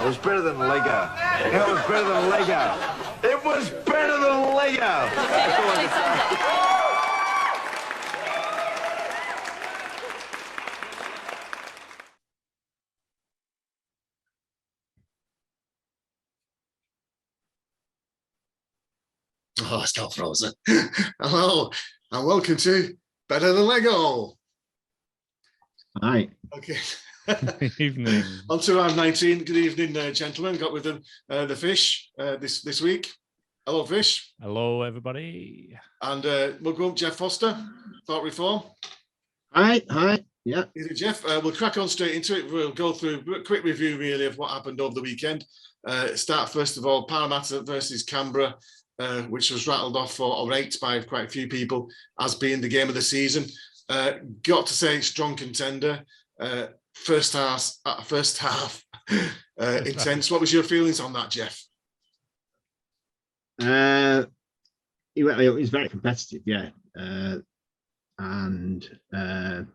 It was better than Lego. It was better than Lego. It was better than Lego. That's all I can say. Oh, it's not frozen. Hello, and welcome to Better Than Lego. Hi. Okay. Good evening. On to Rn19. Good evening, gentlemen. Got with them the Fish this week. Hello, Fish. Hello, everybody. And we'll go up Geoff Foster, Thought Reform. Hi. Yeah. Geoff, we'll crack on straight into it. We'll go through a quick review, really, of what happened over the weekend. Start, first of all, Parramatta versus Canberra, which was rattled off or ranked by quite a few people as being the game of the season. Got to say, strong contender. First half intense. What was your feelings on that, Geoff? It was very competitive, yeah. And there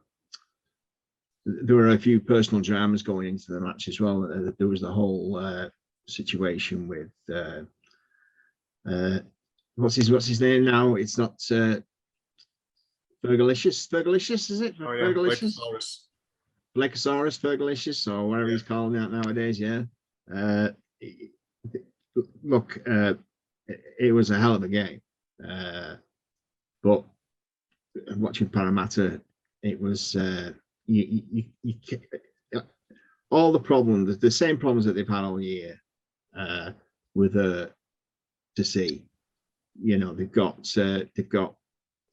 were a few personal dramas going into the match as well. There was the whole situation with what's his name now? It's not Fergalicious, is it? Oh, yeah. Blakesaurus, Fergalicious, or whatever he's calling that nowadays. Yeah. Look, it was a hell of a game, but watching Parramatta, it was all the problems, the same problems that they've had all year with to see. You know, they've got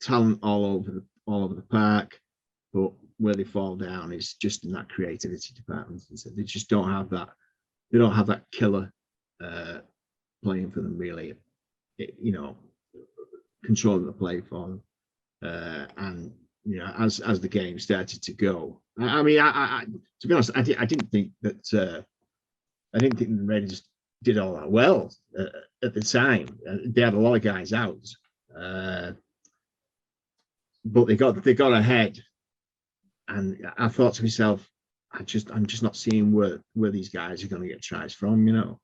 talent all over the park, but where they fall down is just in that creativity department. So they just don't have that. They don't have that killer playing for them, really. Controlling the play for them, and you know, as the game started to go. I mean, I to be honest, I didn't think the Raiders did all that well at the time. They had a lot of guys out, but they got ahead, and I thought to myself, I'm just not seeing where these guys are going to get tries from. You know,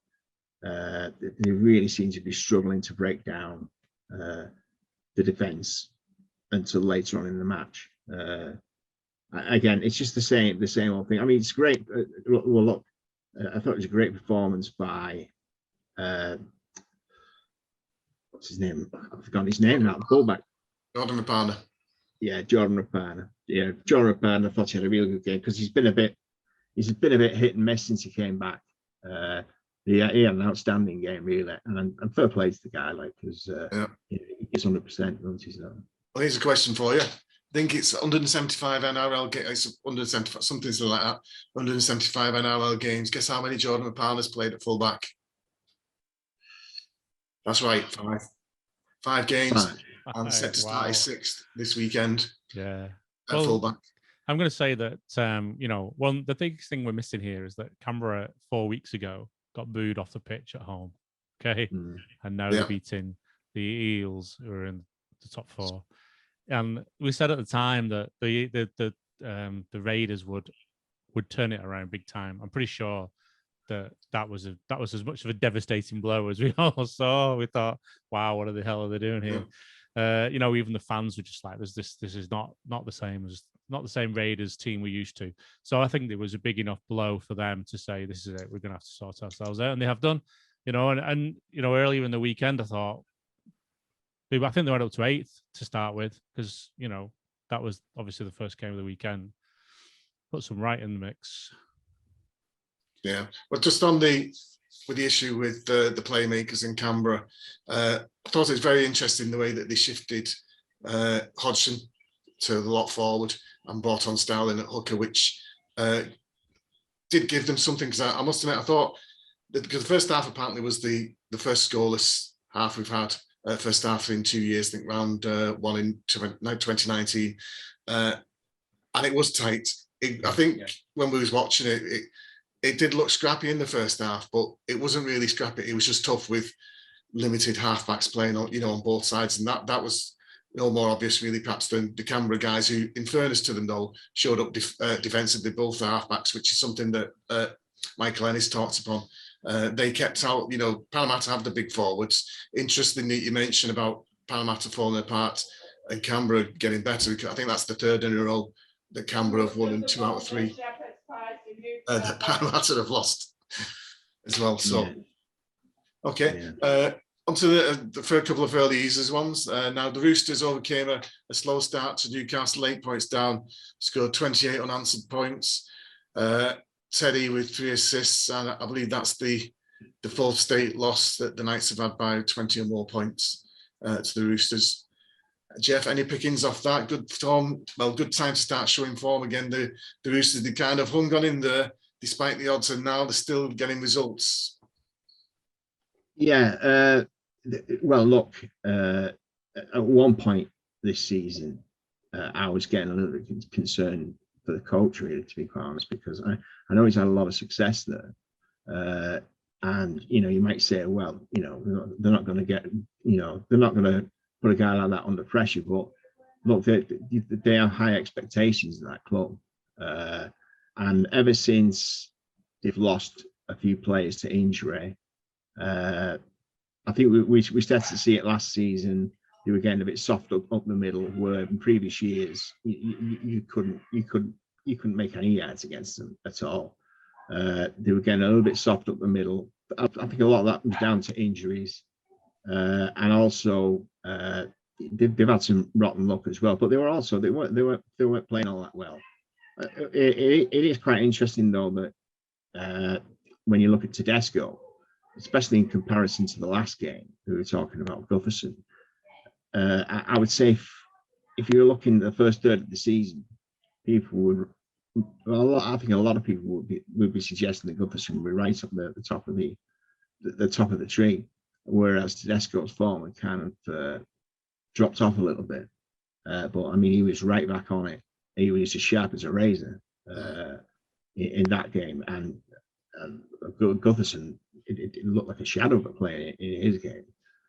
they really seem to be struggling to break down the defense until later on in the match. Again, it's just the same old thing. I mean, it's great. Well, look, I thought it was a great performance by what's his name? I've forgotten his name now. The fullback. Jordan Rapana. Yeah, Jordan Rapana. Yeah, Jordan Rapana. I thought he had a really good game because he's been a bit hit and miss since he came back. He had an outstanding game, really, and fair play to the guy, like, because he's 100%, doesn't he? So. Well, here's a question for you. I think it's 175 NRL games, it's 175, something like that. 175 NRL games. Guess how many Jordan Rapana's played at fullback? That's right, 5. 5 games. And set to start his 6th this weekend. Yeah. At fullback. I'm going to say that the biggest thing we're missing here is that Canberra 4 weeks ago got booed off the pitch at home. Okay, and now they're beating the Eels, who are in the top 4. And we said at the time that the Raiders would turn it around big time. I'm pretty sure that was as much of a devastating blow as we all saw. We thought, wow, what the hell are they doing here? Even the fans were just like, this is not the same Raiders team we used to. So I think it was a big enough blow for them to say, this is it, we're going to have to sort ourselves out. And they have done, and earlier in the weekend, I think they went up to 8th to start with, because, that was obviously the first game of the weekend. Put some right in the mix. Yeah, but just on with the issue with the playmakers in Canberra, I thought it was very interesting the way that they shifted Hodgson to the lock forward and brought on Starling at hooker, which did give them something. Because I must admit, I thought that because the first half apparently was the first scoreless half we've had, first half in 2 years, I think round 1 in 2019, and it was tight. I think when we was watching it did look scrappy in the first half, but it wasn't really scrappy. It was just tough with limited halfbacks playing on both sides, and that was no more obvious really perhaps than the Canberra guys, who, in fairness to them though, showed up defensively, both the halfbacks, which is something that Michael Ennis talked upon. They kept out, you know, Parramatta have the big forwards. Interesting that you mentioned about Parramatta falling apart and Canberra getting better. I think that's the third in a row that Canberra have won, and 2 out of 3 that Parramatta have lost as well. So, Yeah. okay. Yeah. Onto the for a couple of early easers ones. Now the Roosters overcame a slow start to Newcastle, 8 points down, scored 28 unanswered points. Teddy with 3 assists, and I believe that's the fourth straight loss that the Knights have had by 20 or more points to the Roosters. Geoff, any pickings off that? Good form, well, good time to start showing form again. The Roosters, they kind of hung on in there despite the odds, and now they're still getting results. Yeah, well, look, at one point this season, I was getting a little bit concerned for the coach, really, to be quite honest, because I know he's had a lot of success there. And, you know, you might say, well, you know, they're not going to get, you know, they're not going to put a guy like that under pressure. But look, they have high expectations in that club. And ever since they've lost a few players to injury, I think we started to see it last season. They were getting a bit soft up the middle, where in previous years you couldn't make any yards against them at all. They were getting a little bit soft up the middle. I think a lot of that was down to injuries, and also they've had some rotten luck as well. But they weren't playing all that well. It is quite interesting though that when you look at Tedesco, especially in comparison to the last game, we were talking about Gutherson. I would say if you were looking at the first third of the season, people would. Well, I think a lot of people would be suggesting that Gutherson would be right up there at the top of the tree, whereas Tedesco's form had kind of dropped off a little bit. But I mean, he was right back on it. He was as sharp as a razor in that game, and Gutherson, it looked like a shadow of a player in his game.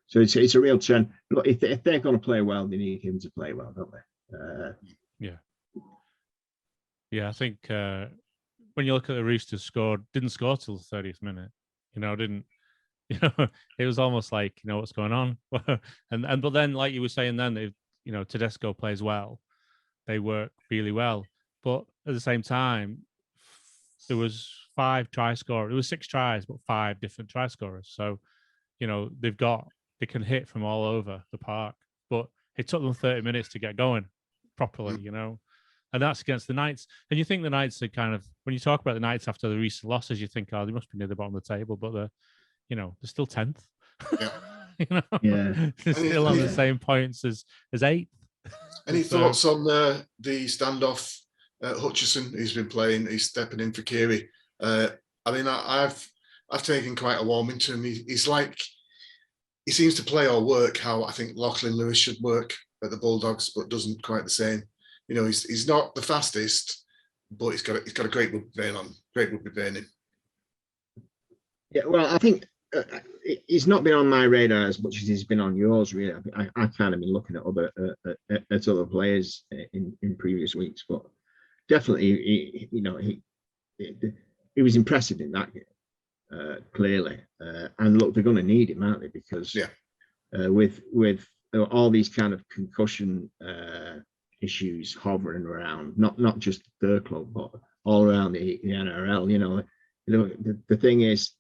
So it's a real trend. Look, if they're going to play well, they need him to play well, don't they? Yeah, I think when you look at the Roosters didn't score till the 30th minute. It was almost like, what's going on? but then, like you were saying then, if Tedesco plays well, they work really well. But at the same time, there was 5 try scorers. There was 6 tries, but 5 different try scorers. So, they can hit from all over the park. But it took them 30 minutes to get going properly, And that's against the Knights. And you think the Knights are kind of, when you talk about the Knights after the recent losses, you think, oh, they must be near the bottom of the table, but they're still 10th. Yeah. Yeah. They're still on the same points as 8th. Any thoughts on the standoff? Hutchison, who's been playing, he's stepping in for Keary. I mean, I've taken quite a warming to him. He's like, he seems to play or work how I think Lachlan Lewis should work at the Bulldogs, but doesn't quite the same. He's not the fastest, but he's got a great rugby vein on. Great rugby vein in. Yeah, well, I think he's not been on my radar as much as he's been on yours. Really, I kind of been looking at other players in previous weeks, but definitely, he was impressive in that game, clearly. And look, they're going to need him, aren't they? Because with all these kind of concussion issues hovering around, not just their club, but all around the NRL. The thing is,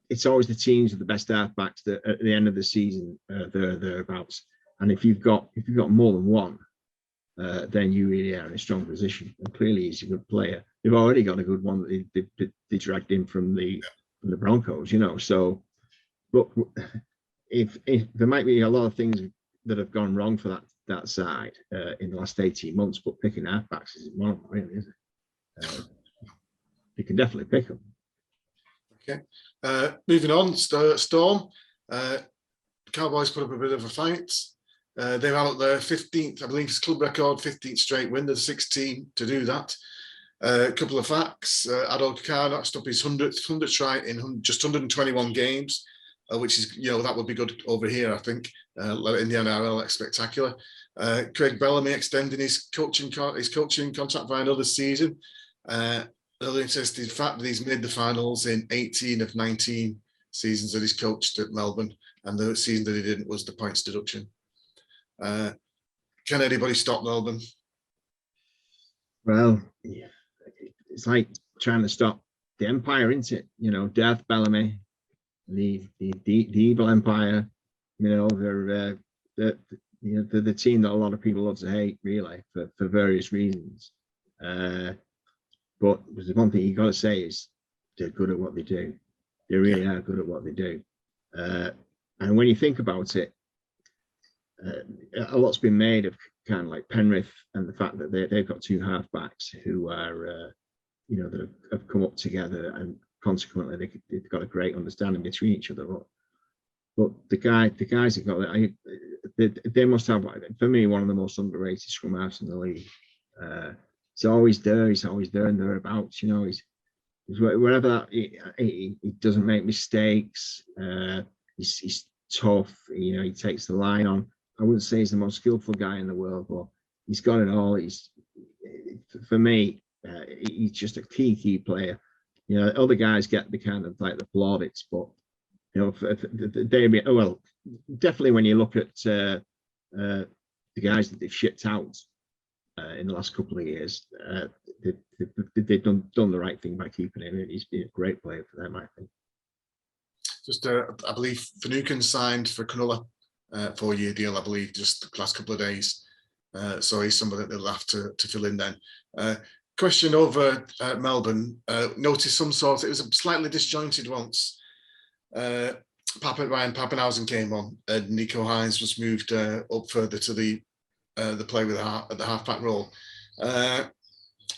it's always the teams with the best halfbacks that at the end of the season thereabouts. And if you've got more than one, then you really are in a strong position. And clearly, he's a good player. They've already got a good one that they dragged in from the Broncos. So look, if there might be a lot of things that have gone wrong for that side in the last 18 months, but picking halfbacks isn't one of them, really, is it? You can definitely pick them. Okay. Moving on, Storm. Cowboys put up a bit of a fight. They're out their 15th, I believe it's club record, 15th straight win. They're the 6th team to do that. A couple of facts. Adol Kakar notched up his 100th try in just 121 games, which is, that would be good over here, I think. In the NRL, that's spectacular. Craig Bellamy extending his coaching contract by another season. really interested in the fact that he's made the finals in 18 of 19 seasons that he's coached at Melbourne, and the season that he didn't was the points deduction. Can anybody stop Melbourne? Well, yeah, it's like trying to stop the Empire, isn't it? You know, Darth Bellamy, the evil Empire. You know, they're the team that a lot of people love to hate, really, for various reasons. But there's one thing you got to say is they're good at what they do. They really are good at what they do. And when you think about it, a lot's been made of kind of like Penrith and the fact that they've got two halfbacks who are, you know, that have come up together, and consequently they've got a great understanding between each other. But the guys have got it. They must have, for me, one of the most underrated scrum halves in the league. He's always there. He's always there and thereabouts. You know, he's wherever that he doesn't make mistakes. He's tough. You know, he takes the line on. I wouldn't say he's the most skillful guy in the world, but he's got it all. For me, he's just a key player. You know, other guys get the kind of like the plaudits, but you know, well, definitely when you look at the guys that they've shipped out in the last couple of years, they've done the right thing by keeping him. He's been a great player for them, I think. Just, I believe Finucane signed for Cunliffe, 4-year deal, I believe, just the last couple of days. So he's somebody that they'll have to fill in then. Question over Melbourne. Noticed some sort, it was slightly disjointed once. Ryan Pappenhausen came on, and Nico Hines was moved up further to the play with the halfback role. And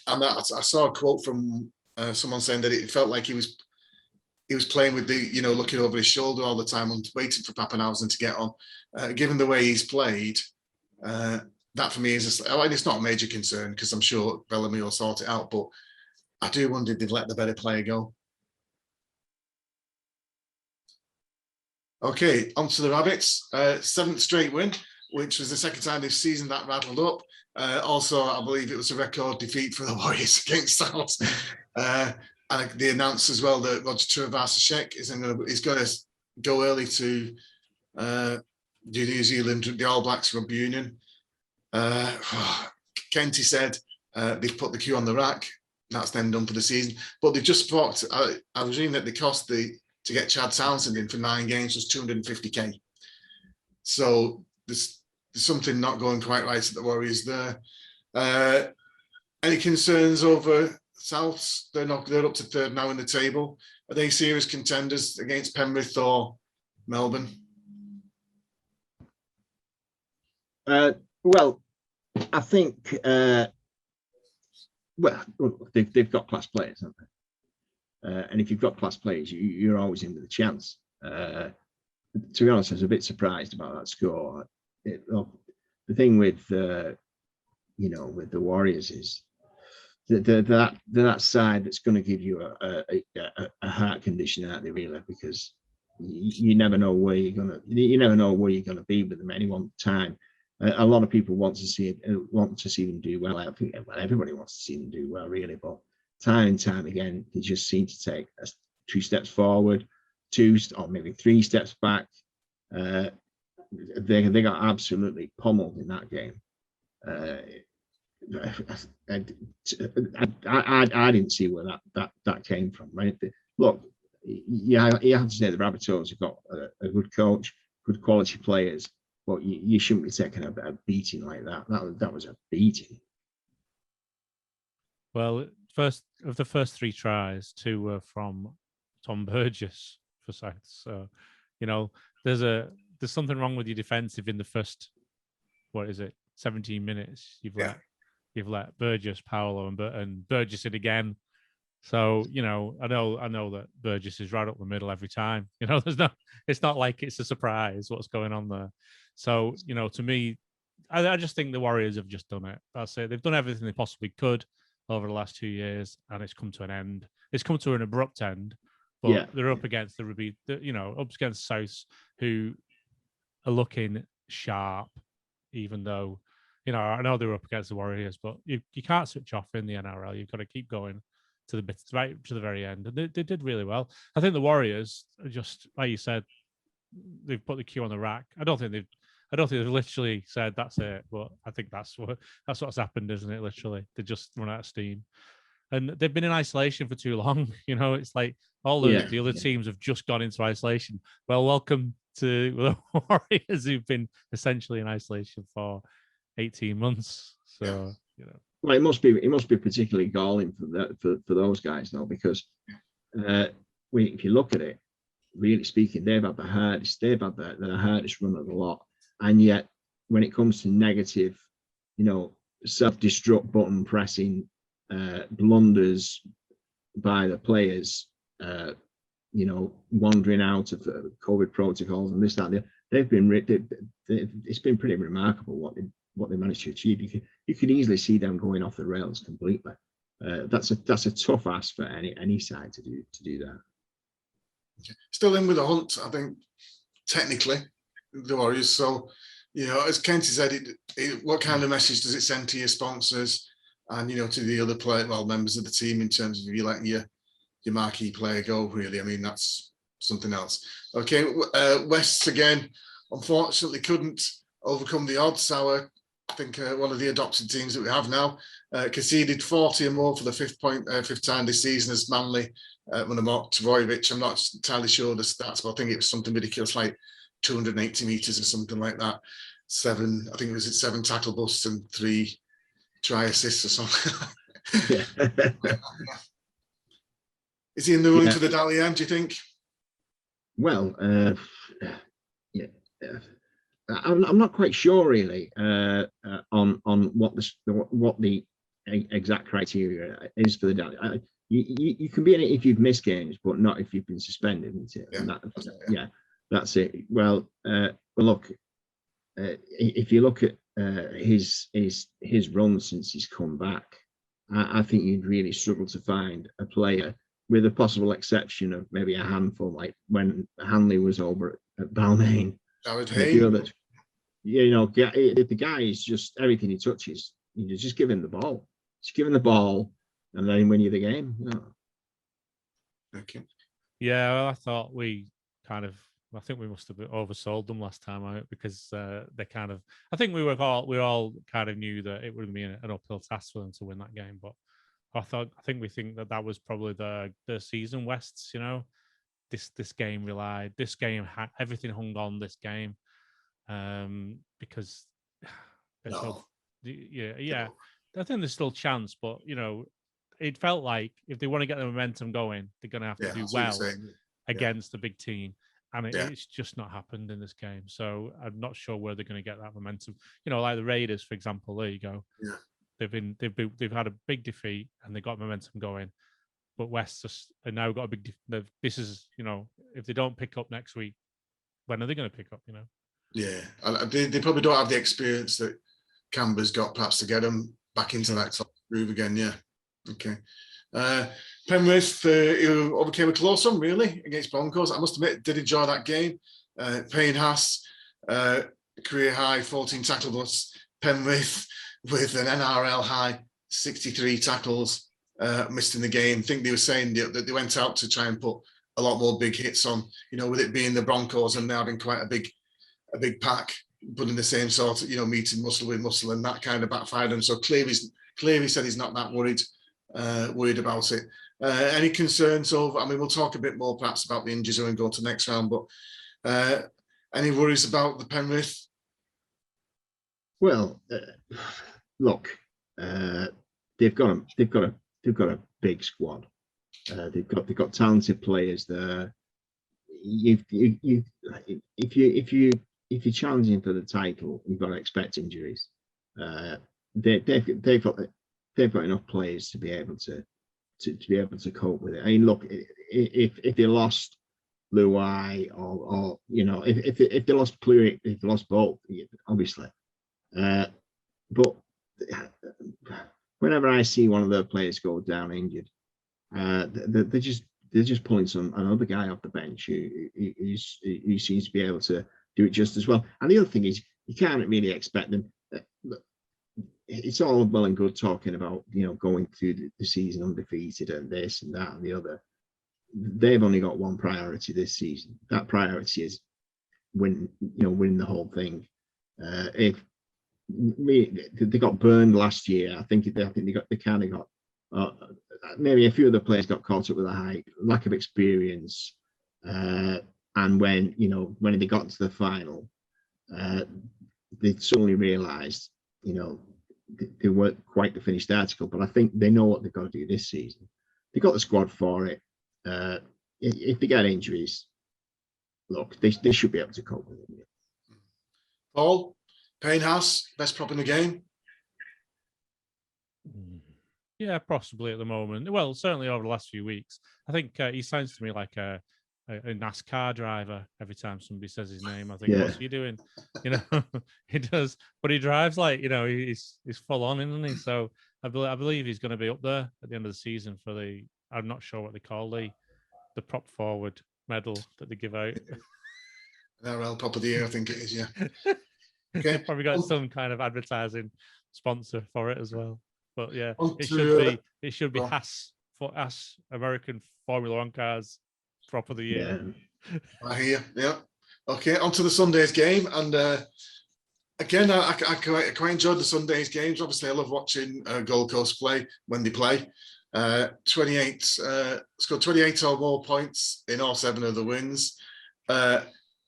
I saw a quote from someone saying that it felt like he was playing with looking over his shoulder all the time and waiting for Pappenhausen to get on. Given the way he's played, that for me is it's not a major concern, because I'm sure Bellamy will sort it out. But I do wonder if they'd let the better player go. Okay, on to the Rabbits. 7th straight win, which was the second time this season that rattled up. Also, I believe it was a record defeat for the Warriors against South. And they announced as well that Roger Tuivasa-Sheck is going to go early to the New Zealand, the All Blacks Rugby Union. Kenty said they've put the queue on the rack. That's then done for the season. But they've just bought, I was reading that the cost to get Chad Townsend in for 9 games was $250K. So there's something not going quite right at the Warriors there. Any concerns over Souths? They're up to 3rd now in the table. Are they serious contenders against Penrith or Melbourne? Well, I think they've got class players, haven't they? And if you've got class players, you're always in with a chance. To be honest, I was a bit surprised about that score. The thing with with the Warriors is that side that's going to give you a heart condition, aren't they, really? Because you never know where you're gonna be with them at any one time. A lot of people want to see them do well. I think everybody wants to see them do well, really. But time and time again, they just seem to take 2 steps forward, 2 or maybe 3 steps back. They got absolutely pummeled in that game. I didn't see where that came from. Right? Look, you have to say the Rabbitohs have got a good coach, good quality players, but you shouldn't be taking a beating like that. That was a beating. Well, the first 3 tries, 2 were from Tom Burgess for South. So, there's something wrong with your defensive in the first, 17 minutes. You've let Burgess, Paolo, and Burgess in again. So, I know that Burgess is right up the middle every time. It's not like it's a surprise what's going on there. So, to me, I just think the Warriors have just done it. That's it. They've done everything they possibly could over the last 2 years, and it's come to an end. It's come to an abrupt end, but they're up against the Rugby, up against Souths, who are looking sharp, even though, I know they're up against the Warriors, but you can't switch off in the NRL. You've got to keep going to the bit right to the very end, and they did really well. I think the Warriors are just like you said, they've put the cue on the rack. I don't think they've literally said that's it, but I think that's what's happened, isn't it? Literally, they just run out of steam, and they've been in isolation for too long. You know, it's like all the other teams have just gone into isolation. Well, welcome to the Warriors, who've been essentially in isolation for 18 months. So you know, well, it must be particularly galling for those guys though, because if you look at it, really speaking, they've had the hardest run of the lot, and yet when it comes to negative, you know, self-destruct button pressing blunders by the players, you know, wandering out of COVID protocols and this, that, and it's been pretty remarkable what they managed to achieve. You could easily see them going off the rails completely. That's a tough ask for any side to do that. Still in with the hunt, I think, technically, the Warriors. So, you know, as Kenty said, what kind of message does it send to your sponsors and, you know, to the other members of the team in terms of you letting your marquee player go, really? I mean, that's something else. Okay, Wests again, unfortunately couldn't overcome the odds. I think one of the adopted teams that we have now conceded 40 or more for the fifth time this season as Manly when I mocked Vojovic. I'm not entirely sure the stats, but I think it was something ridiculous like 280 meters or something like that. I think it was 7 tackle busts and 3 try assists or something. Is he in the running for the Dally M, do you think? Well, I'm not quite sure really on what the exact criteria is for the Dally. You can be in it if you've missed games, but not if you've been suspended, isn't it? That's it. Well, look, if you look at his run since he's come back, I think you'd really struggle to find a player, with a possible exception of maybe a handful, like when Hanley was over at Balmain. You know, if the guy is just everything he touches, you just give him the ball. Just give him the ball, and then win you the game. No. Okay. Yeah, well, I thought I think we must have oversold them last time out, because they kind of. I think we all kind of knew that it would be an uphill task for them to win that game, but I think that was probably the season. Wests, you know, this game everything hung on this game, because there's I think there's still a chance, but you know, it felt like if they want to get the momentum going, they're going to have to do well against the big team, and it's just not happened in this game. So I'm not sure where they're going to get that momentum. You know, like the Raiders, for example. There you go. Yeah. They've had a big defeat and they got momentum going, but West just now got a big. This is, you know, if they don't pick up next week, when are they going to pick up? You know. Yeah, they probably don't have the experience that Canberra's got, perhaps, to get them back into that top groove again. Yeah. Okay. Penrith, who overcame a close one really against Broncos. I must admit, did enjoy that game. Payne Haas, career high 14 tackle busts. Penrith with an NRL high 63 tackles, missed in the game. I think they were saying that they went out to try and put a lot more big hits on, you know, with it being the Broncos and they having quite a big pack, but in the same sort of, you know, meeting muscle with muscle, and that kind of backfired. And so Cleary said he's not that worried about it. Any concerns over, I mean, we'll talk a bit more perhaps about the injuries when we go to the next round, but any worries about the Penrith? Well, look, they've got a big squad. They've got talented players there. If you're challenging for the title, you've got to expect injuries. They've got enough players to be able to cope with it. I mean, look, if they lost Luai or you know, if they lost Cleary, if they lost both, obviously. But whenever I see one of their players go down injured, they're just pulling another guy off the bench who seems to be able to do it just as well. And the other thing is, you can't really expect them. it's all well and good talking about, going through the season undefeated and this and that and the other. They've only got one priority this season. That priority is winning the whole thing. If they got burned last year, I think they kind of got maybe a few of the players got caught up with a high lack of experience, and when they got to the final, they suddenly realised they weren't quite the finished article. But I think they know what they've got to do this season. They've got the squad for it. If they get injuries, look, they should be able to cope with it. Paul, Payne Haas, best prop in the game? Yeah, possibly at the moment. Well, certainly over the last few weeks. I think he sounds to me like a NASCAR driver every time somebody says his name. I think, what's he doing? He does, but he drives like, he's full on, isn't he? So I believe he's going to be up there at the end of the season for I'm not sure what they call the prop forward medal that they give out. NRL prop of the year, I think it is, yeah. Okay. Probably got some kind of advertising sponsor for it as well. But yeah, it should be Haas American Formula One cars prop of the year. Yeah. I hear, yeah. Okay, on to the Sunday's game. And again, I quite enjoyed the Sunday's games. Obviously, I love watching Gold Coast play when they play. 28 scored 28 or more points in all 7 of the wins.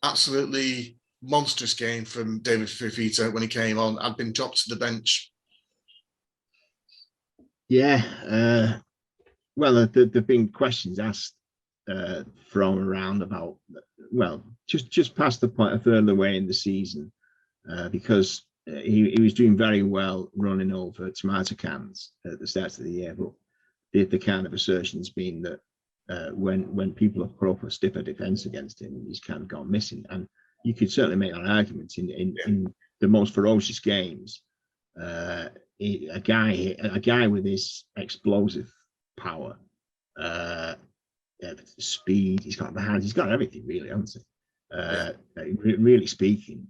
Absolutely monstrous game from David Fifita when he came on. I'd been dropped to the bench. Yeah, well, there've been questions asked thrown around about, well, just past the point, a third of the way in the season, because he was doing very well running over tomato cans at the start of the year, but the kind of assertion's been that when people have put up a stiffer defence against him, he's kind of gone missing. And you could certainly make that argument in the most ferocious games. A guy with his explosive power, speed, he's got the hands, he's got everything really, hasn't he? Really speaking,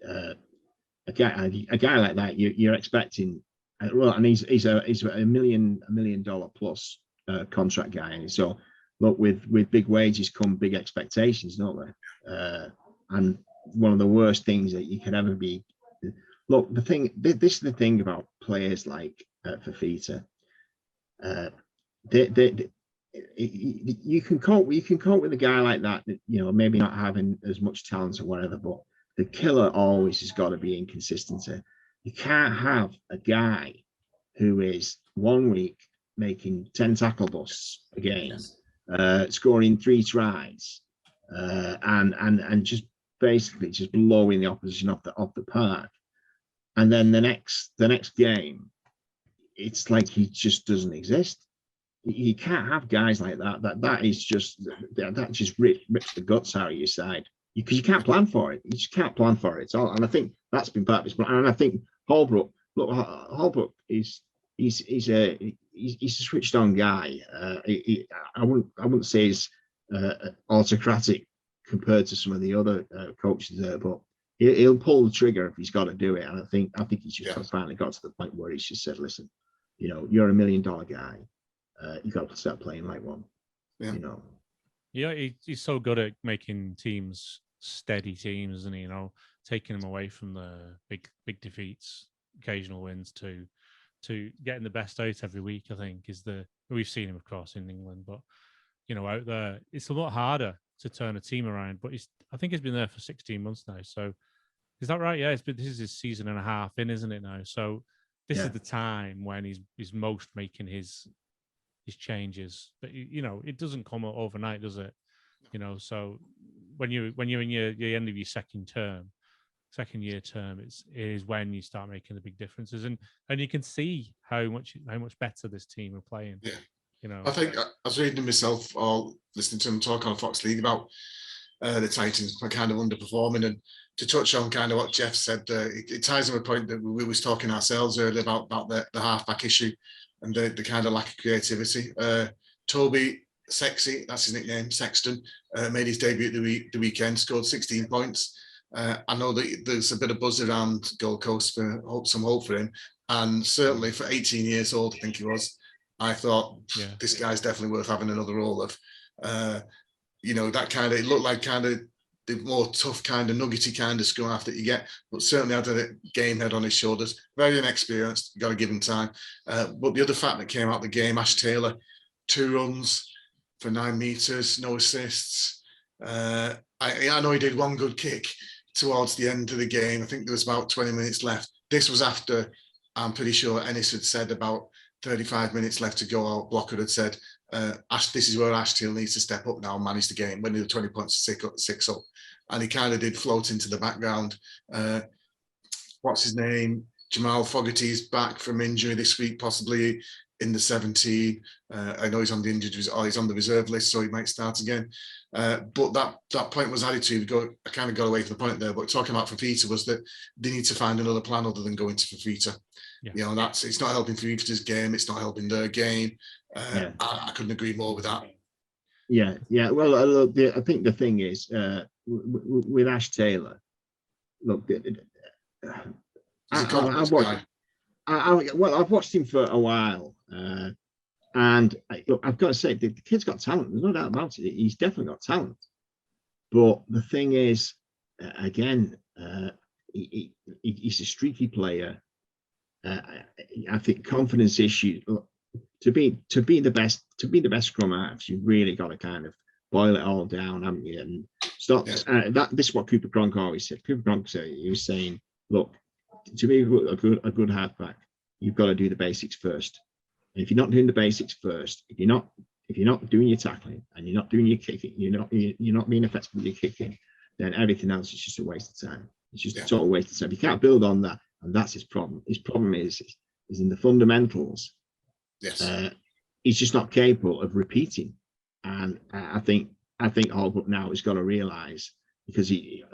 a guy like that, you're expecting. Well, and he's a $1 million plus contract guy, and so look, with big wages come big expectations, don't they? And one of the worst things that you could ever be. Look, this is the thing about players like Fifita. You can cope with a guy like that, maybe not having as much talent or whatever, but the killer always has got to be inconsistency. You can't have a guy who is 1 week making 10 tackle busts a game, scoring 3 tries, and just basically just blowing the opposition off the park. And then the next game, it's like he just doesn't exist. You can't have guys like that. That just rips the guts out of your side, because you can't plan for it. You just can't plan for it. And I think that's been part of his plan. And I think Holbrook he's a switched on guy. I wouldn't say he's autocratic compared to some of the other coaches there, but he'll pull the trigger if he's got to do it. And I think he's just finally got to the point where he's just said, listen, you're $1 million guy. You got to start playing like one. Yeah, he's so good at making teams steady teams, isn't he? Taking them away from the big defeats, occasional wins to getting the best out every week. I think we've seen him, of course, in England, but out there it's a lot harder to turn a team around. But I think he's been there for 16 months now. So is that right? Yeah, this is his season and a half in, isn't it now? So this is the time when he's most making his changes. But it doesn't come overnight, does it? So when you're in your end of your second year term, it is when you start making the big differences, and you can see how much better this team are playing. I think I was reading myself or listening to him talk on Fox League about the Titans kind of underperforming, and to touch on kind of what Geoff said, it ties in with a point that we was talking ourselves earlier about the halfback issue and the kind of lack of creativity. Toby Sexy, that's his nickname, Sexton, made his debut the weekend, scored 16 points. I know that there's a bit of buzz around Gold Coast for some hope for him. And certainly for 18 years old, I think he was, I thought this guy's definitely worth having another roll of. You know, that kind of, it looked like kind of the more tough kind of nuggety kind of scrum half that you get, but certainly had a game head on his shoulders. Very inexperienced, got to give him time. But the other fact that came out of the game, Ash Taylor, 2 runs for 9 meters, no assists. I know he did 1 good kick towards the end of the game. I think there was about 20 minutes left. This was after, I'm pretty sure Ennis had said about 35 minutes left to go. Our blocker had said, this is where Ash Taylor needs to step up now and manage the game when they were 20 points to 6 up. And he kind of did float into the background. What's his name? Jamal Fogarty's back from injury this week, possibly in the 17. I know he's on the injured, or he's on the reserve list, so he might start again. But that point was added to. I kind of got away from the point there, but talking about Fafita was that they need to find another plan other than going to Fafita. Yeah. You know, it's not helping Fafita's game, it's not helping their game. I couldn't agree more with that. Yeah. Well, I think the thing is with Ash Taylor. Look, I've watched him for a while, and look, I've got to say the kid's got talent. There's no doubt about it. He's definitely got talent. But the thing is, again, he's a streaky player. I think confidence issue. To be the best scrum halves, you've really got to kind of boil it all down, haven't you? And stop. This is what Cooper Cronk always said. Cooper Cronk said, he was saying, look, to be a good halfback, you've got to do the basics first. And if you're not doing the basics first, if you're not doing your tackling and you're not doing your kicking, you're not being effective with your kicking, then everything else is just a waste of time. It's just a total waste of time. You can't build on that, and that's his problem. His problem is in the fundamentals. Yes. He's just not capable of repeating, and I think Holbrook now has got to realise, because he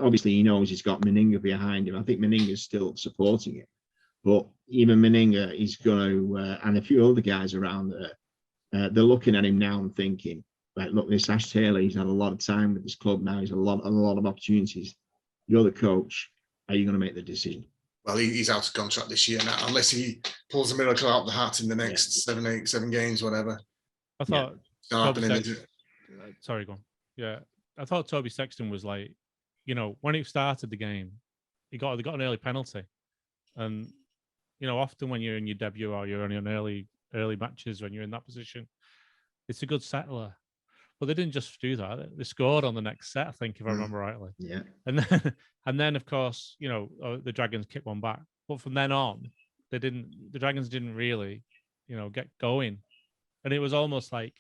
knows he's got Meninga behind him. I think Meninga's still supporting it, but even Meninga, he's going to, and a few other guys around there, they're looking at him now and thinking, right, look, this Ash Taylor, he's had a lot of time with this club now. He's had a lot of opportunities. You're the coach. Are you going to make the decision? Well, he's out of contract this year now, unless he pulls a miracle out of the hat in the next 7 games, whatever. I thought. Not happening. Sorry, go on. Yeah, I thought Toby Sexton was like, you know, when he started the game, he got an early penalty, and you know, often when you're in your debut or you're only on early matches when you're in that position, it's a good settler. But they didn't just do that; they scored on the next set, I think, if I remember rightly. Yeah. And then of course, you know, the Dragons kicked one back. But from then on, the Dragons didn't really, you know, get going, and it was almost like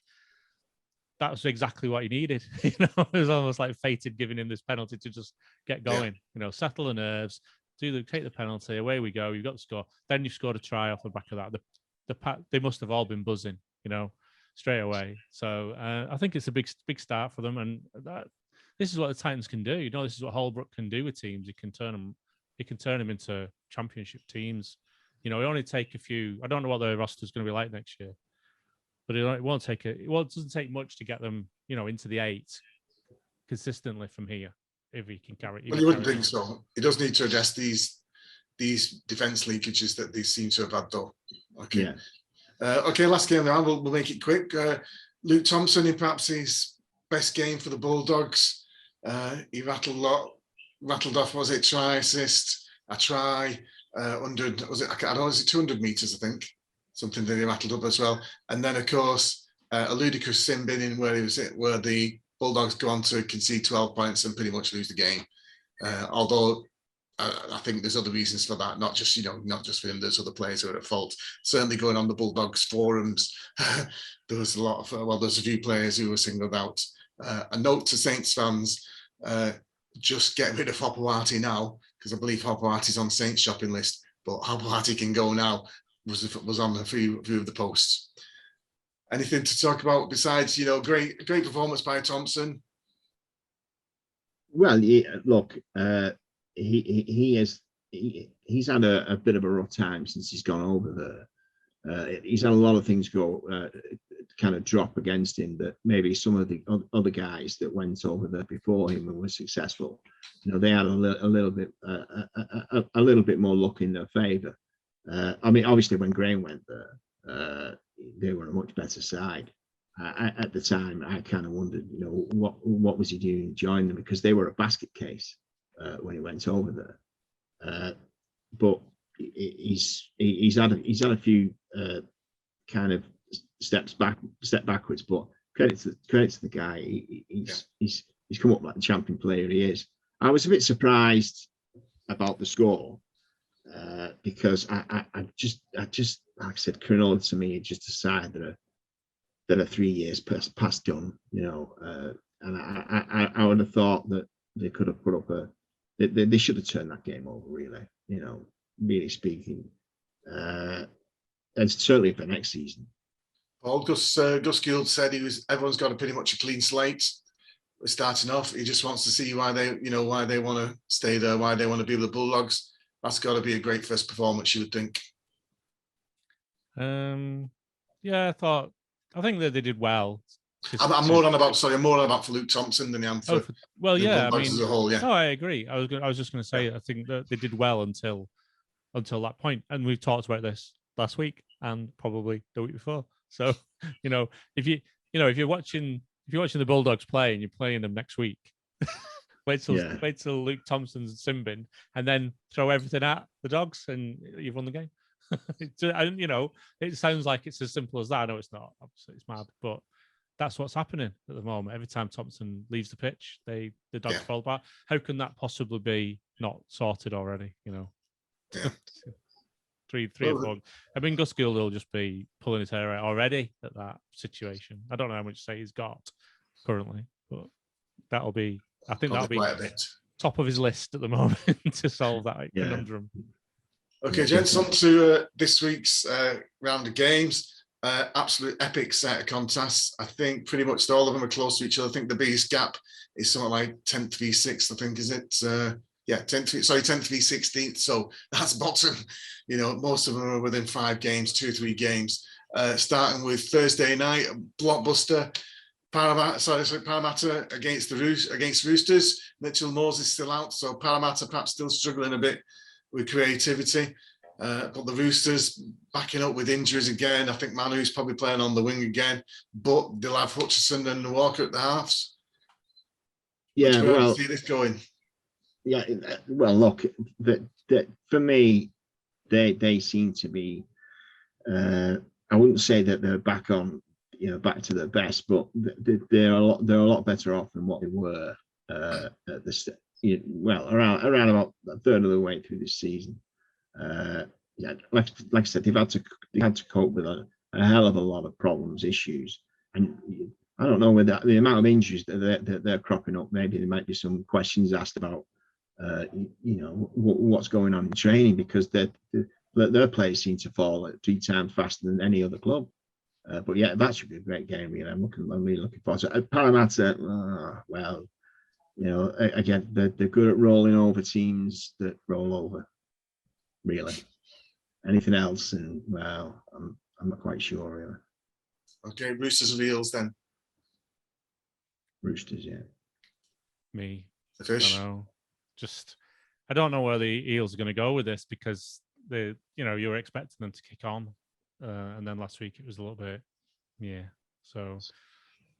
that was exactly what he needed. You know, it was almost like fated giving him this penalty to just get going. Yeah. You know, settle the nerves, take the penalty, away we go. You've got the score. Then you've scored a try off the back of that. They must have all been buzzing, you know, straight away. So I think it's a big start for them, and this is what the Titans can do. You know, this is what Holbrook can do with teams. He can turn them into championship teams. You know, it only take a few. I don't know what their roster is going to be like next year, but it doesn't take much to get them, you know, into the 8 consistently from here. If he can carry. Well, you wouldn't think so. He does need to address these defence leakages that they seem to have had, though. Okay. Yeah. Okay, last game round. We'll make it quick. Luke Thompson in perhaps his best game for the Bulldogs. He rattled off, was it try assist, a try, 100, was it, I don't know, was it 200 metres, I think, something that he rattled up as well. And then, of course, a ludicrous sin binning where the Bulldogs go on to concede 12 points and pretty much lose the game. Although I think there's other reasons for that, not just for him, there's other players who are at fault. Certainly going on the Bulldogs forums, there was there's a few players who were singled out. A note to Saints fans, just get rid of Hopewati now, because I believe Hopewati's on Saints shopping list, but Hopewati can go now, was on a few of the posts. Anything to talk about besides, you know, great performance by Thompson? Well, look, he's had a bit of a rough time since he's gone over there. He's had a lot of things go kind of drop against him that maybe some of the other guys that went over there before him and were successful, you know, they had a little bit more luck in their favour. I mean, obviously, when Graham went there, they were a much better side. At the time, I kind of wondered, what was he doing to join them, because they were a basket case when he went over there. But he's had a few kind of step backwards. But credit to the guy. He's come up like the champion player he is. I was a bit surprised about the score because I just like I said, Cronulla to me just a side that are 3 years past done, and I would have thought that they could have put up they should have turned that game over, really, really speaking, and certainly for next season. Well, Gus Gould said everyone's got a pretty much a clean slate. We're starting off. He just wants to see why they want to stay there, why they want to be with the Bulldogs. That's got to be a great first performance, you would think. Yeah, I think that they did well. I'm more on about for Luke Thompson than I am for Bulldogs as a whole. Yeah. No, I agree. I was just going to say, I think that they did well until that point, and we've talked about this last week and probably the week before. So, if you're watching the Bulldogs play and you're playing them next week, wait till Luke Thompson's sin bin, and then throw everything at the Dogs, and you've won the game. And it sounds like it's as simple as that. I know it's not. Obviously, it's mad, but that's what's happening at the moment. Every time Thompson leaves the pitch, the Dogs fall apart. How can that possibly be not sorted already? Yeah. three or four. I mean, Gus Gould will just be pulling his hair out already at that situation. I don't know how much say he's got currently, but that'll be quite a bit. Top of his list at the moment to solve that conundrum. Okay, gents, on to this week's round of games. Absolute epic set of contests. I think pretty much all of them are close to each other. I think the biggest gap is something like 10th v 6th, I think, is it? 10th v 16th. So that's bottom. Most of them are within 5 games, 2 or 3 games. Starting with Thursday night, blockbuster. Parramatta against Roosters. Mitchell Moses still out, so Parramatta perhaps still struggling a bit with creativity. But the Roosters backing up with injuries again. I think Manu's probably playing on the wing again, but they'll have Hutchison and Walker at the halves. Yeah, well, see this going. Yeah, well, look, for me, they seem to be. I wouldn't say that they're back on, back to their best, but they're a lot better off than what they were at the around about a third of the way through this season. Like I said, they've had to cope with a hell of a lot of problems, issues, and I don't know whether the amount of injuries that they're cropping up. Maybe there might be some questions asked about, what's going on in training, because their players seem to fall 3 times faster than any other club. But yeah, that should be a great game. I'm really looking forward to it. Parramatta, again, they're good at rolling over teams that roll over. Really, anything else? And I'm not quite sure, really. Okay, Roosters or Eels then? Roosters, yeah. Me, the Fish. I don't know where the Eels are going to go with this, because you were expecting them to kick on, and then last week it was a little bit, So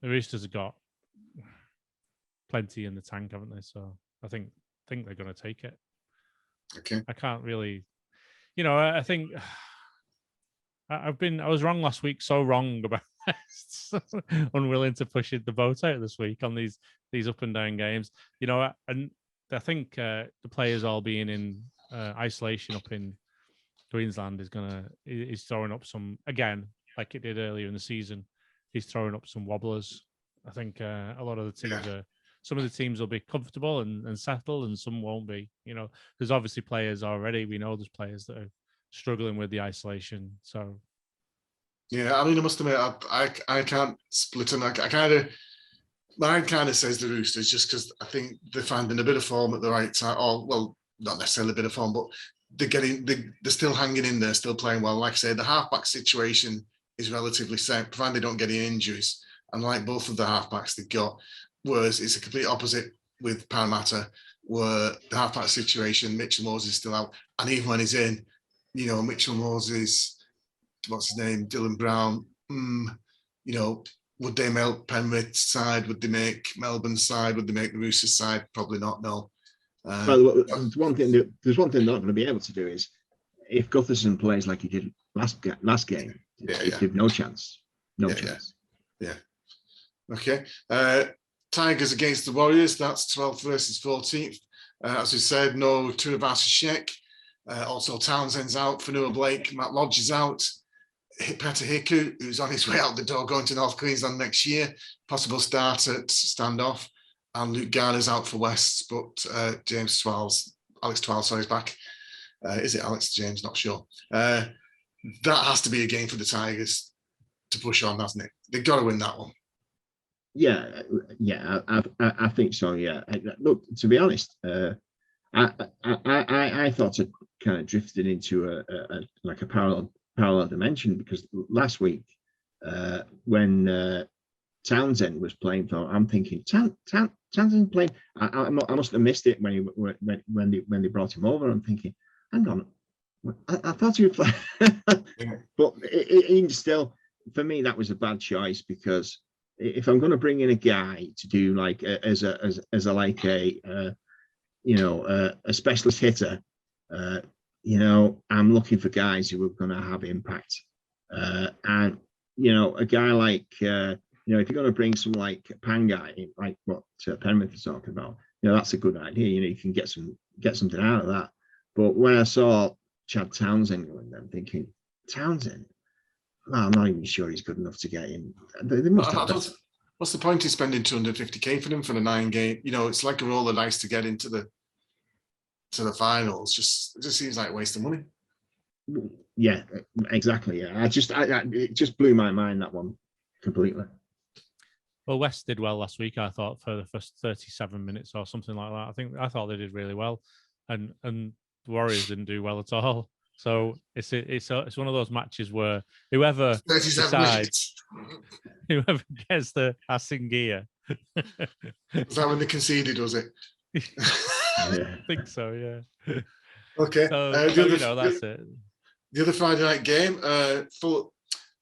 the Roosters have got plenty in the tank, haven't they? So I think they're going to take it. Okay. I can't really, I think I was wrong last week, so wrong about this. Unwilling to push the boat out this week on these up and down games. And I think the players all being in isolation up in Queensland is throwing up some, again, like it did earlier in the season. He's throwing up some wobblers. I think a lot of the teams some of the teams will be comfortable and settled, and some won't be. There's obviously players already. We know there's players that are struggling with the isolation. So, yeah, I mean, I must admit, I can't split them. Mine kind of says the Roosters, just because I think they're finding a bit of form at the right time. Or, well, not necessarily a bit of form, but they're still hanging in there, still playing well. Like I say, the halfback situation is relatively set, provided they don't get any injuries. And like both of the halfbacks they've got, whereas it's a complete opposite with Parramatta, where the halfback situation, Mitchell Moses is still out, and even when he's in, you know, Mitchell Moses, what's his name, Dylan Brown, you know, would they make Penrith's side? Would they make Melbourne's side? Would they make the Roosters side? Probably not, no. Well, there's one thing they're not going to be able to do is if Gutherson plays like he did last game, they've no chance. No chance. Yeah. Okay. Tigers against the Warriors. That's 12th versus 14th. As we said, no Tuivasa-Sheck. Also, Townsend's out. Fanua Blake. Matt Lodge is out. Peter Hiku, who's on his way out the door, going to North Queensland next year. Possible start at standoff. And Luke Garner's out for West, but Alex Twal, sorry, is back. Is it Alex James? Not sure. That has to be a game for the Tigers to push on, hasn't it? They've got to win that one. Yeah, I think so. Yeah, look, to be honest, I thought it kind of drifted into a parallel dimension, because last week when Townsend was playing for, I'm thinking Townsend playing. I must have missed it when they brought him over. I'm thinking, hang on, I thought he would play, but even still, for me that was a bad choice, because if I'm going to bring in a guy to do like as a specialist hitter, you know, I'm looking for guys who are going to have impact, and you know, a guy like you know, if you're going to bring some like Pangai in, like what Penrith is talking about, you know, that's a good idea. You know, you can get something out of that. But when I saw Chad Townsend going there, I'm thinking, Townsend, well, I'm not even sure he's good enough to get in. They must have what's the point of spending 250k for them for the 9 game? You know, it's like a roll of dice to get into the finals. It just seems like a waste of money. Yeah, exactly. Yeah, it just blew my mind, that one, completely. Well, West did well last week, I thought, for the first 37 minutes or something like that. I thought they did really well, and the Warriors didn't do well at all. So it's one of those matches where whoever decides, whoever gets the ass in gear. Was that when they conceded? Was it? Yeah. I think so. Yeah. Okay. That's it. The other Friday night game, full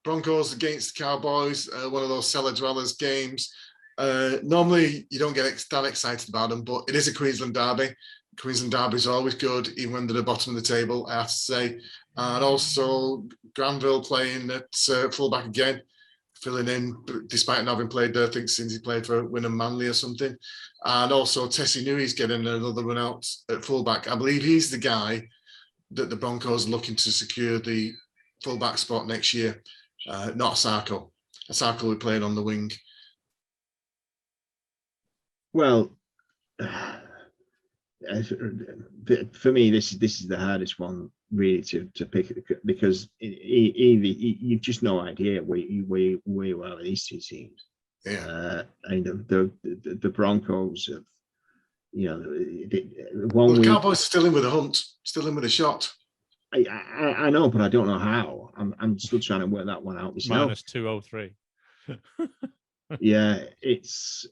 Broncos against Cowboys, one of those cellar dwellers games. Normally, you don't get that excited about them, but it is a Queensland derby. Queensland derby is always good, even when they're at the bottom of the table, I have to say. And also, Granville playing at fullback again, filling in, despite not having played there, I think, since he played for Wynnum Manly or something. And also, Tessie Nui's getting another run out at fullback. I believe he's the guy that the Broncos are looking to secure the fullback spot next year. Not Asako. Asako will be playing on the wing. Well, for me, this is the hardest one really to pick, because you've just no idea where you are with these two teams. Yeah. And the Broncos have, you know, the Cowboys are still in with a hunt, still in with a shot. I know, but I don't know how. I'm still trying to work that one out myself. -203. Yeah, it's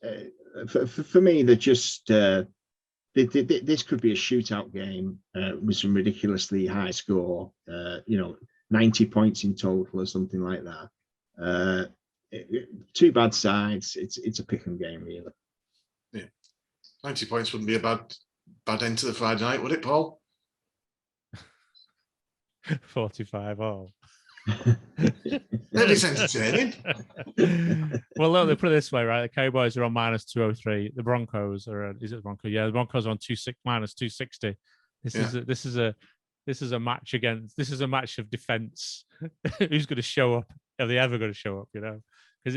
for me. They're just this could be a shootout game with some ridiculously high score. 90 points in total or something like that. Two bad sides. It's a pick 'em game, really. Yeah, 90 points wouldn't be a bad end to the Friday night, would it, Paul? 45 all. That is entertaining. Well, look, they put it this way, right? The Cowboys are on -203. The Broncos are. Is it the Broncos? Yeah, the Broncos are on -260. This is a match against. This is a match of defense. Who's going to show up? Are they ever going to show up? You know, because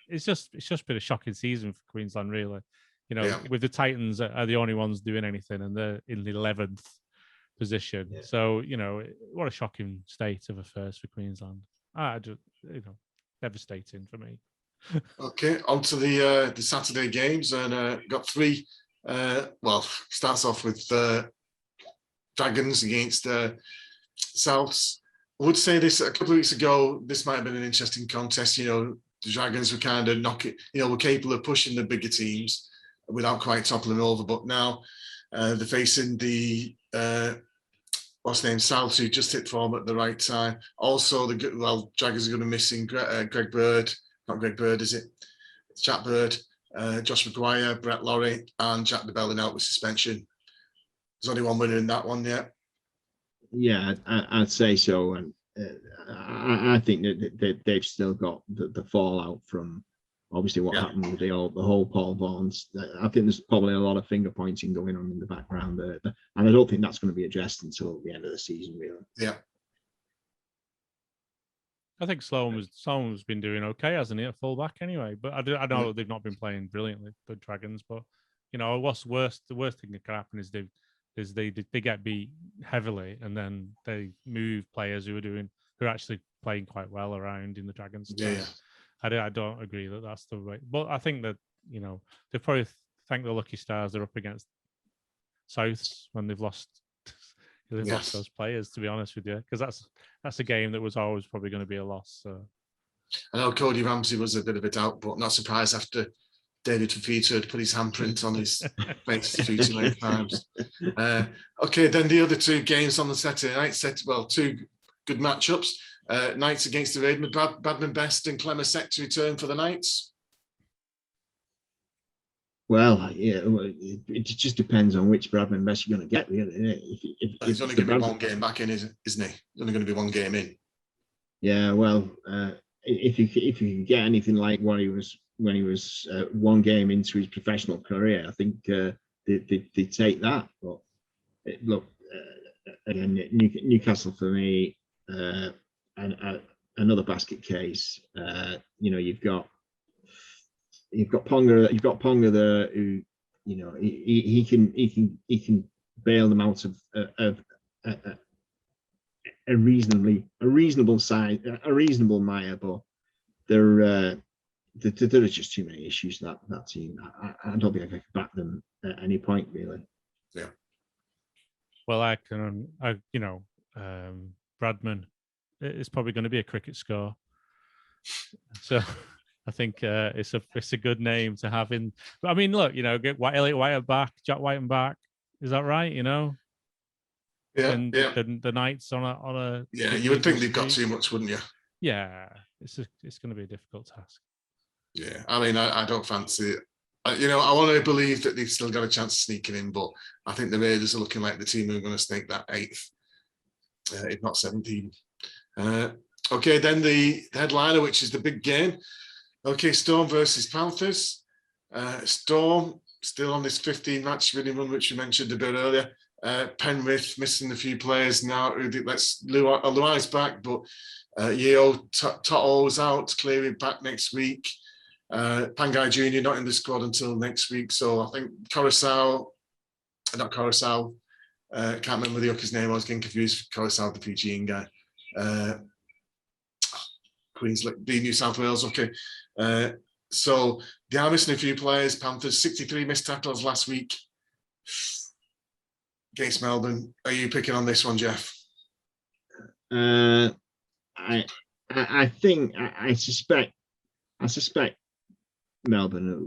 it's just been a shocking season for Queensland, really. You know, with the Titans are the only ones doing anything, and they're in the 11th position. Yeah. So, you know, what a shocking state of affairs for Queensland. Devastating for me. Okay, on to the Saturday games, and got 3. Starts off with Dragons against Souths. I would say this a couple of weeks ago, this might have been an interesting contest. You know, the Dragons were kind of were capable of pushing the bigger teams without quite toppling over, but now they're facing the what's his name, South, who just hit form at the right time. Also, Dragons are going to be missing Greg Bird. Not Greg Bird, is it? It's Jack Bird, Josh McGuire, Brett Laurie, and Jack DeBellin out with suspension. There's only one winner in that one yet. Yeah, I'd say so. And I think that they've still got the fallout from obviously what happened with the whole Paul Vaughan's. I think there's probably a lot of finger pointing going on in the background there, and I don't think that's going to be addressed until the end of the season, really. Yeah. I think Sloan's been doing okay, hasn't he, at fullback anyway? But I know they've not been playing brilliantly, the Dragons. But you know, what's worse? The worst thing that can happen is they get beat heavily, and then they move players who are actually playing quite well around in the Dragons. Yeah. I don't agree that that's the way. But I think that, you know, they probably thank the lucky stars they're up against Souths when they've lost. They've lost those players, to be honest with you, because that's a game that was always probably going to be a loss. So I know Cody Ramsey was a bit of a doubt, but not surprised after David Fafita had put his handprint on his face 2 too many times. Okay, then the other 2 games on the Saturday night 2 good matchups. Knights against the Raidmen. Badman Best and Clemmer set to return for the Knights. Well, yeah, it just depends on which Bradman Best you're going to get, really. He's only going to be one game back in, isn't he? He's only going to be one game in. Yeah, well, if you can get anything like what he was when he was one game into his professional career, I think they take that. But look, again, Newcastle for me, and another basket case. You know, you've got Ponga there, who, you know, he can bail them out of a reasonable size, a reasonable mire, but there are just too many issues that team. I don't think I could back them at any point, really. Yeah. Well, Bradman, it's probably going to be a cricket score. So I think it's a good name to have in. But I mean, look, you know, get Elliot White back, Jack White back. Is that right? You know. Yeah. And the Knights on a. Yeah, you would think they've got too much, wouldn't you? Yeah, it's going to be a difficult task. Yeah, I mean, I don't fancy it. You know, I want to believe that they've still got a chance of sneaking in, but I think the Raiders are looking like the team who are going to snake that 8th, if not 17. Okay, then the headliner, which is the big game. Okay, Storm versus Panthers. Storm still on this 15-match winning run, which we mentioned a bit earlier. Penrith missing a few players now. Luai's back, but Yeo To'o's out. Cleary back next week. Pangai Jr. not in the squad until next week. So I think can't remember the hooker's name. I was getting confused. Coruscant, the Fijian guy. Queensland, the New South Wales. Okay. So they are missing a few players. Panthers, 63 missed tackles last week against Melbourne. Are you picking on this one, Geoff? I suspect Melbourne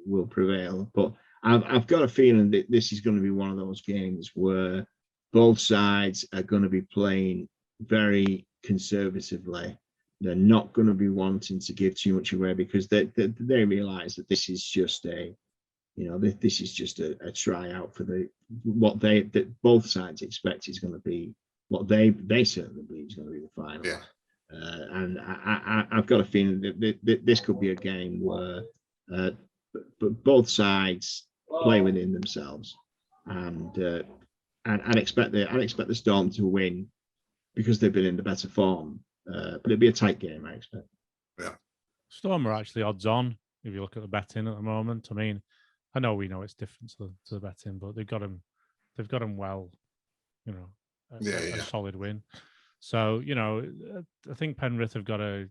will prevail, but I've got a feeling that this is going to be one of those games where both sides are going to be playing very conservatively. They're not going to be wanting to give too much away because they realise that this is just a tryout for what both sides expect is going to be what they certainly believe is going to be the final. Yeah. And I've got a feeling that this could be a game where both sides play within themselves, and I'd expect the Storm to win because they've been in the better form. But it'd be a tight game, I expect. Yeah. Storm are actually odds on if you look at the betting at the moment. I mean, I know we know it's different to the betting, but they've got them well, you know, a solid win. So, you know, I think Penrith have got to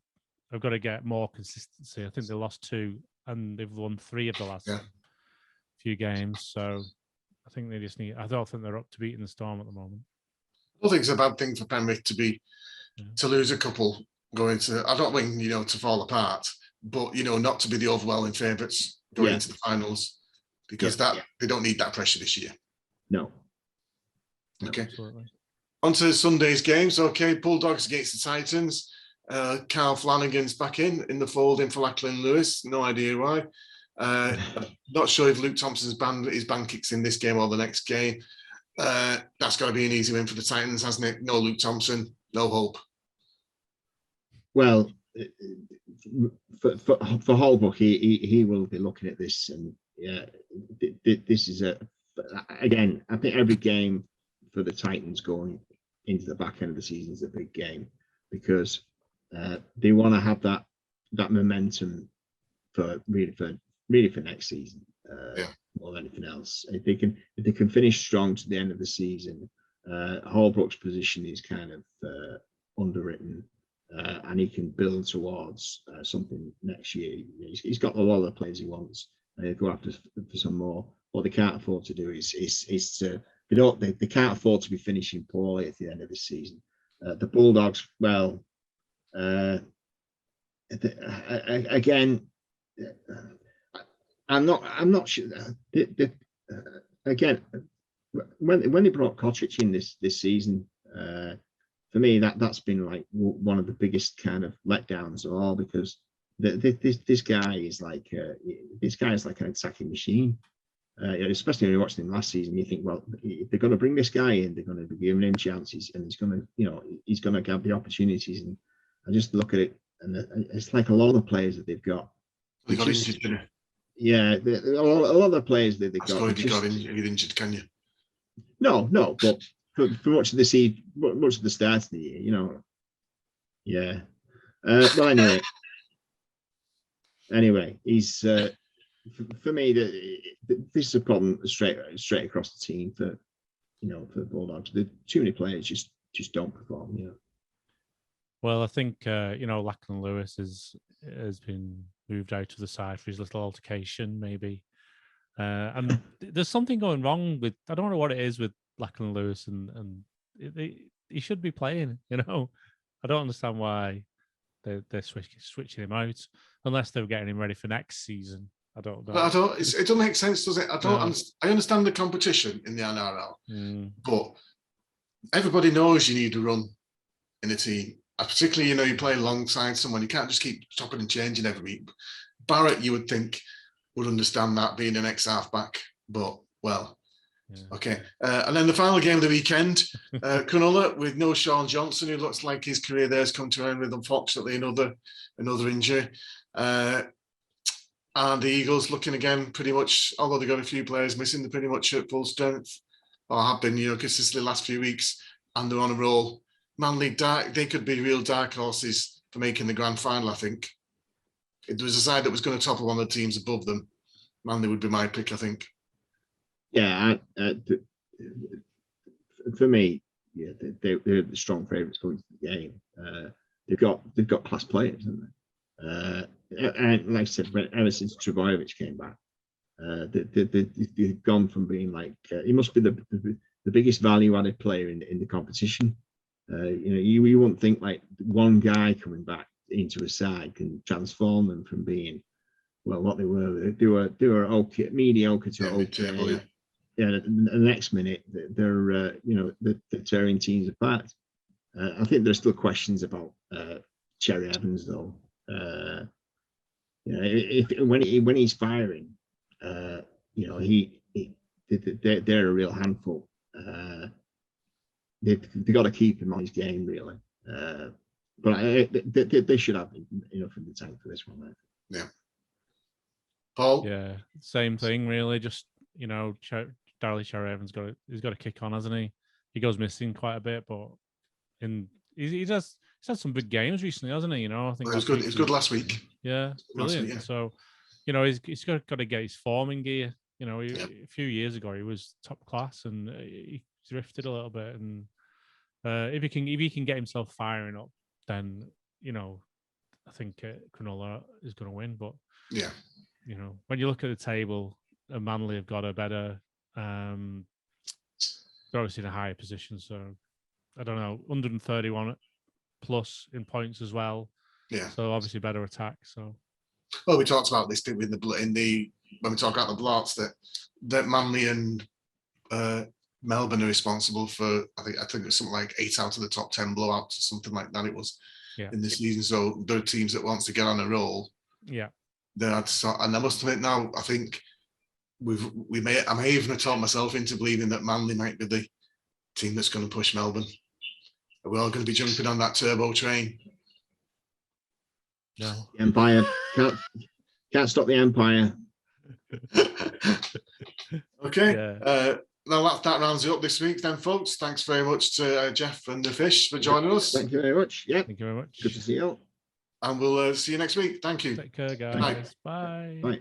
get more consistency. I think they lost 2 and they've won 3 of the last few games. So I think they just need. I don't think they're up to beating the Storm at the moment. I don't think it's a bad thing for Penrith to lose a couple going to. I don't mean, you know, to fall apart, but, you know, not to be the overwhelming favourites going into the finals because they don't need that pressure this year. No. Okay. Absolutely. On to Sunday's games. Okay, Bulldogs against the Titans. Carl Flanagan's back in the fold in for Lachlan Lewis. No idea why. Not sure if Luke Thompson's banned his ban kicks in this game or the next game. That's got to be an easy win for the Titans, hasn't it? No Luke Thompson, no hope. Well, for Holbrook, he will be looking at this, and yeah, this is again. I think every game for the Titans going into the back end of the season is a big game, because they want to have that momentum for next season, more than anything else. If they can finish strong to the end of the season, Holbrook's position is kind of underwritten, and he can build towards something next year. He's got a lot of the players he wants, and he'll go after for some more. What they can't afford to do is to they can't afford to be finishing poorly at the end of the season. The Bulldogs, well, again, I'm not sure. Again, when they brought Kotrick in this season, for me that's been like one of the biggest kind of letdowns of all, because this guy is like an attacking machine. Especially when you're watching him last season, you think, well, if they're going to bring this guy in, they're going to be giving him chances, and he's going to have the opportunities. And I just look at it, and it's like a lot of the players that they've got. They got injured. Yeah, a lot of the players that they've got. If you got injured, can you? No, but for much of the start of the year, yeah. Well, anyway, he's. For me, this is a problem straight across the team for the Bulldogs. Too many players just don't perform. Well, I think Lachlan Lewis has been moved out to the side for his little altercation, maybe. And there's something going wrong with, I don't know what it is with Lachlan Lewis, and he should be playing. I don't understand why they're switching him out, unless they're getting him ready for next season. I don't know. It doesn't make sense, does it? I understand the competition in the NRL, but everybody knows you need to run in a team. Particularly, you play alongside someone. You can't just keep chopping and changing every week. Barrett, you would think, would understand that, being an ex-halfback, but well, okay. And then the final game of the weekend, Cunliffe with no Sean Johnson, who looks like his career there has come to an end with, unfortunately, another injury. And the Eagles looking again pretty much, although they've got a few players missing, they're pretty much at full strength, or have been, consistently the last few weeks, and they're on a roll. Manly, they could be real dark horses for making the grand final, I think. If there was a side that was going to topple one of the teams above them, Manly would be my pick, I think. Yeah, for me, yeah, they're the strong favourites going to the game. They've got class players, haven't they? And like I said, ever since Trebojevic came back, they've gone from being like he must be the biggest value-added player in the competition. You wouldn't think like one guy coming back into a side can transform them from being, well, what they were. They were okay, mediocre to okay. Yeah, the next minute they're tearing teams apart. I think there's still questions about Cherry Evans though. When he's firing, they're a real handful. They got to keep him on his game, really. But they should have enough in the tank for this one. Yeah. Paul? Yeah, same thing, really. Just, Darley Cherry Evans he's got a kick on, hasn't he? He goes missing quite a bit, but he's had some big games recently, hasn't he? I think it was good. It was good last week. Yeah, brilliant. Week, yeah. So, he's got to get his form in gear. A few years ago he was top class, and he drifted a little bit. And if he can get himself firing up, then I think Cronulla is going to win. But yeah, when you look at the table, Manly have got a better. They're obviously in a higher position, so I don't know, 131 plus in points as well. Yeah. So obviously better attack. So. Well, we talked about this, didn't we, when we talk about the blots, that Manly and Melbourne are responsible for, I think it was something like 8 out of the top 10 blowouts or something like that. It was in the season. So there are teams that wants to get on a roll. Yeah. And I must admit now, I think I may even have talked myself into believing that Manly might be the team that's going to push Melbourne. Are we all going to be jumping on that turbo train? No. Empire can't stop the Empire. Okay. Yeah. Now that rounds it up this week then, folks. Thanks very much to Geoff and the Fish for joining us. Thank you very much. Yeah. Thank you very much. Good to see you all. And we'll see you next week. Thank you. Take care, guys. Bye. Bye.